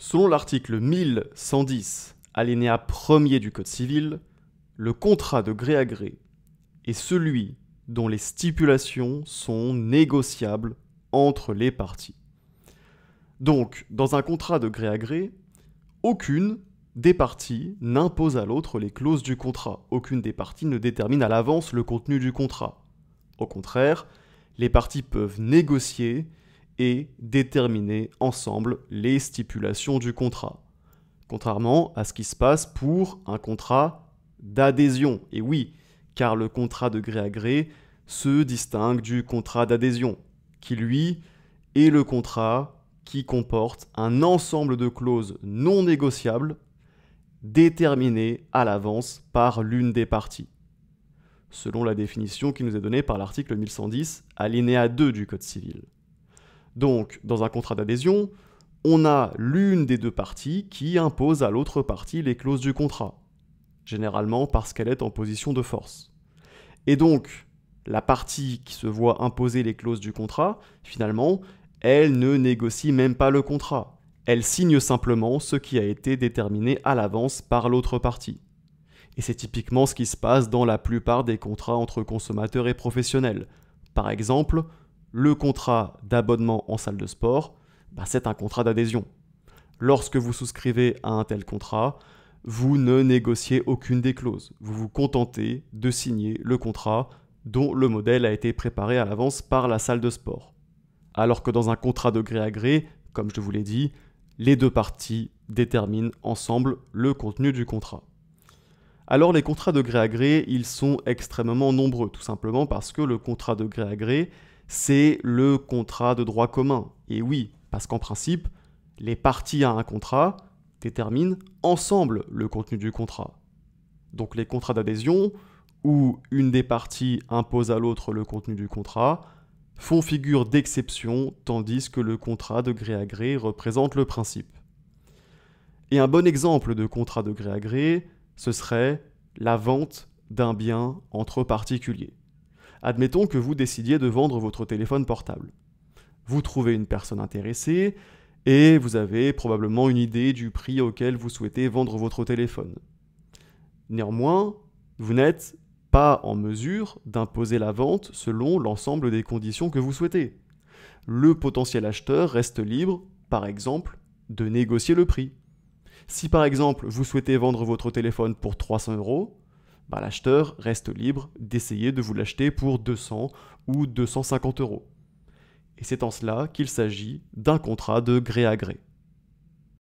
Selon l'article 1110, alinéa 1er du Code civil, le contrat de gré à gré est celui dont les stipulations sont négociables entre les parties. Donc, dans un contrat de gré à gré, aucune des parties n'impose à l'autre les clauses du contrat. Aucune des parties ne détermine à l'avance le contenu du contrat. Au contraire, les parties peuvent négocier et déterminer ensemble les stipulations du contrat. Contrairement à ce qui se passe pour un contrat d'adhésion. Et oui, car le contrat de gré à gré se distingue du contrat d'adhésion, qui lui est le contrat qui comporte un ensemble de clauses non négociables déterminées à l'avance par l'une des parties, selon la définition qui nous est donnée par l'article 1110, alinéa 2 du Code civil. Donc, dans un contrat d'adhésion, on a l'une des deux parties qui impose à l'autre partie les clauses du contrat, généralement parce qu'elle est en position de force. Et donc, la partie qui se voit imposer les clauses du contrat, finalement, elle ne négocie même pas le contrat. Elle signe simplement ce qui a été déterminé à l'avance par l'autre partie. Et c'est typiquement ce qui se passe dans la plupart des contrats entre consommateurs et professionnels. Par exemple, le contrat d'abonnement en salle de sport, c'est un contrat d'adhésion. Lorsque vous souscrivez à un tel contrat, vous ne négociez aucune des clauses. Vous vous contentez de signer le contrat dont le modèle a été préparé à l'avance par la salle de sport. Alors que dans un contrat de gré à gré, comme je vous l'ai dit, les deux parties déterminent ensemble le contenu du contrat. Alors les contrats de gré à gré, ils sont extrêmement nombreux, tout simplement parce que le contrat de gré à gré, c'est le contrat de droit commun. Et oui, parce qu'en principe, les parties à un contrat déterminent ensemble le contenu du contrat. Donc les contrats d'adhésion, où une des parties impose à l'autre le contenu du contrat, font figure d'exception, tandis que le contrat de gré à gré représente le principe. Et un bon exemple de contrat de gré à gré, ce serait la vente d'un bien entre particuliers. Admettons que vous décidiez de vendre votre téléphone portable. Vous trouvez une personne intéressée et vous avez probablement une idée du prix auquel vous souhaitez vendre votre téléphone. Néanmoins, vous n'êtes pas en mesure d'imposer la vente selon l'ensemble des conditions que vous souhaitez. Le potentiel acheteur reste libre, par exemple, de négocier le prix. Si par exemple vous souhaitez vendre votre téléphone pour 300 €, l'acheteur reste libre d'essayer de vous l'acheter pour 200 ou 250 €. Et c'est en cela qu'il s'agit d'un contrat de gré à gré.